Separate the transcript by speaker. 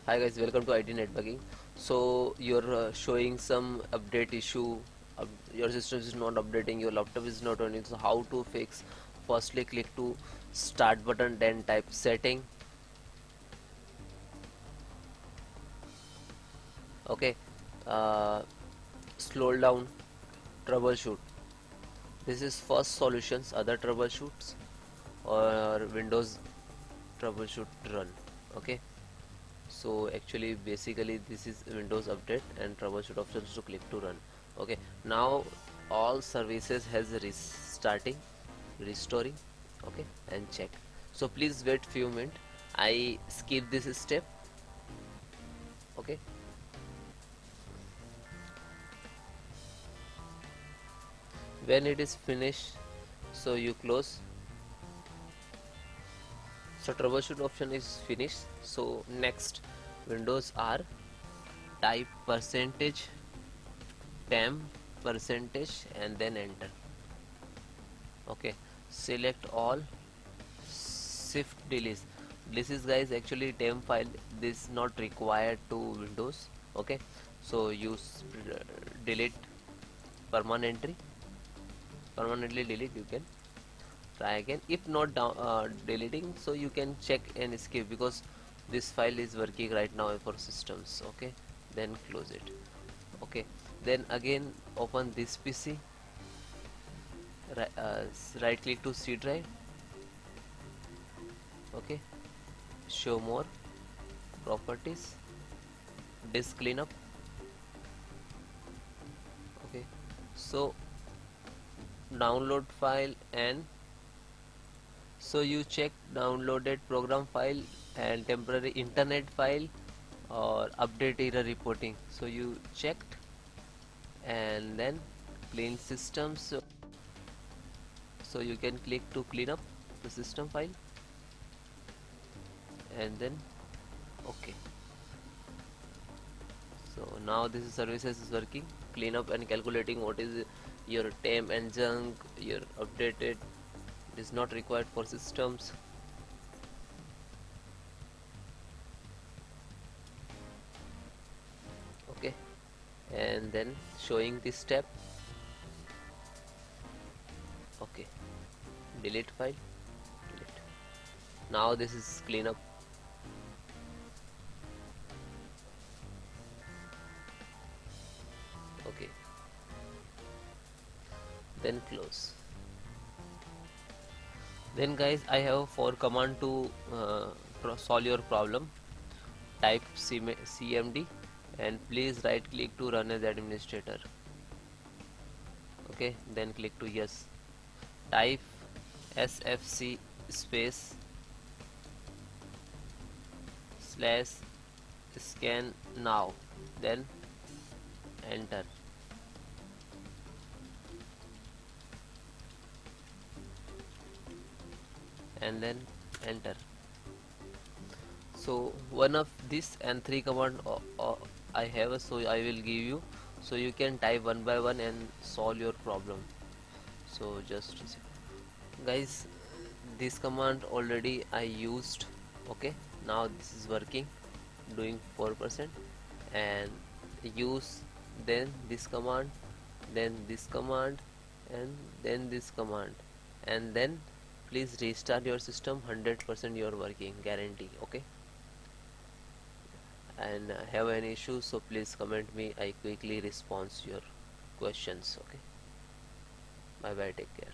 Speaker 1: Hi guys, welcome to IT Networking. So you're showing some update issue. Your system is not updating. Your laptop is not running. So how to fix? Firstly, click to start button, then type setting. Okay. Uh, Scroll down. Troubleshoot. This is first solutions. Other troubleshoots or Windows troubleshoot run. Okay. So actually basically this is Windows update and troubleshoot options to click to run. Okay, now all services has restarting, restoring. Okay, and check. So please wait few minutes. I skip this step. Okay, when it is finished, so you close. So troubleshoot option is finished. So next, Windows R, type percentage temp percentage and then enter. Okay, select all, shift delete. This is guys actually temp file. This not required to Windows. Okay, so use delete permanently. Permanently delete. You can try again. If not deleting, so you can check and escape, because this file is working right now for systems. Okay, then close it. Okay, then again open this PC. Right click to C drive. Okay, show more, properties, disk cleanup. Okay, so download file, and so you check downloaded program file and temporary internet file or update error reporting. So you checked, and then clean systems. So you can click to clean up the system file, and then okay. So now this is services is working. Clean up and calculating what is your temp and junk, your updated. It is not required for systems. Okay, and then showing this step. Okay, delete file, delete. Now this is clean up. Okay, then close. Then guys, I have for command to solve your problem. Type CMD and please right click to run as administrator. Okay, then click to yes. Type sfc space slash scan now, then enter, and then enter. So one of this and three command I have, so I will give you, so you can type one by one and solve your problem. So just a second. Guys, this command already I used. Okay, now this is working, doing 4%, and use then this command, then this command, and then this command, and then please restart your system. 100% you're working, guarantee. Okay, and have any issues, so please comment me. I quickly respond your questions. Okay, bye bye, take care.